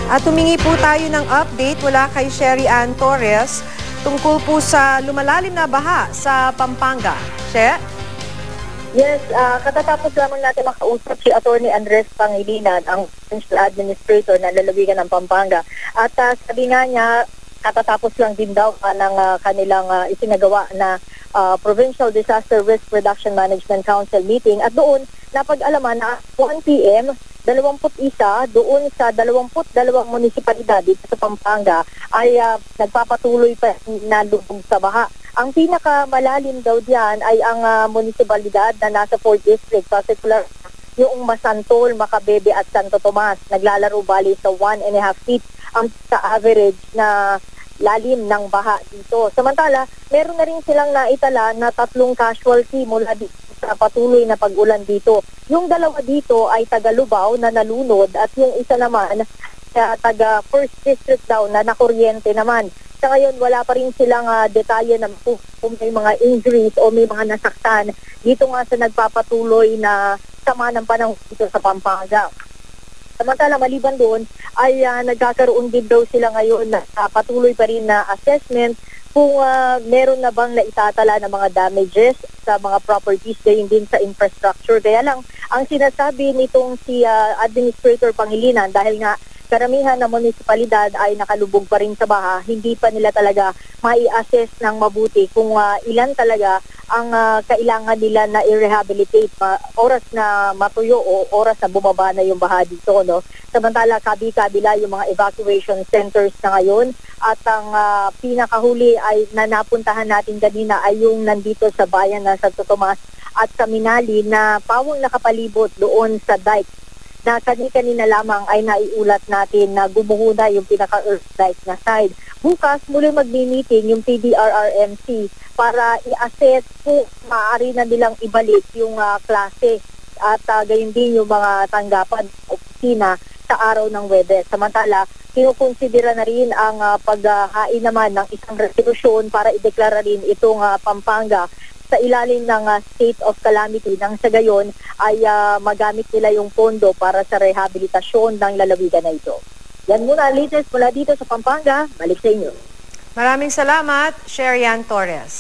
At humingi po tayo ng update mula kay Sherry Ann Torres tungkol po sa lumalalim na baha sa Pampanga. She? Yes, katatapos lamang natin makausap si Attorney Andres Pangilinan, ang Provincial Administrator ng lalawigan ng Pampanga. At sabi nga niya, katatapos lang din daw ng kanilang isinagawa na Provincial Disaster Risk Reduction Management Council meeting. At doon, napag-alaman na 1 p.m., 21 doon sa 22 munisipalidad dito sa Pampanga ay nagpapatuloy pa na lubog sa baha. Ang pinakamalalim daw diyan ay ang munisipalidad na nasa 4th District, particular yung Masantol, Macabebe at Santo Tomas. Naglalaro bali sa 1.5 feet ang sa average na lalim ng baha dito. Samantala, meron na rin silang naitala na 3 casualty mula dito sa patuloy na pag-ulan dito. Yung 2 dito ay taga Lubao na nalunod at yung isa naman taga 1st District daw na nakuryente naman. Sa ngayon, wala pa rin silang detalye na kung may mga injuries o may mga nasaktan dito nga sa nagpapatuloy na sama ng panahon dito sa Pampanga. Samantala, maliban doon, ay nagkakaroon din daw sila ngayon na patuloy pa rin na assessment kung meron na bang naitatala ng mga damages sa mga properties, gayon din sa infrastructure. Kaya lang, ang sinasabi nitong si Administrator Pangilinan, dahil nga karamihan ng munisipalidad ay nakalubog pa rin sa baha, hindi pa nila talaga mai-assess ng mabuti kung ilan talaga ang kailangan nila na i-rehabilitate oras na matuyo o oras na bumaba na yung baha dito, no? Samantala, kabi-kabila yung mga evacuation centers na ngayon at ang pinakahuli ay na napuntahan natin kanina ay yung nandito sa bayan na Santo Tomas at sa Minali na pawang nakapalibot doon sa dike na kanina lamang ay naiulat natin na gumuho na yung pinaka-earth dike na side. Bukas, muli magmi-meeting yung PDRRMC para i-assess kung maaari na nilang ibalik yung klase at gayon din yung mga tanggapan opisina sa araw ng Webes. Samantala, kinukonsidera na rin ang paghahain naman ng isang resolusyon para ideklara rin itong Pampanga sa ilalim ng state of calamity nang sa gayon ay magamit nila yung pondo para sa rehabilitasyon ng lalawigan na ito. Yan muna, latest mula dito sa Pampanga. Balik sa inyo. Maraming salamat, Sherry Ann Torres.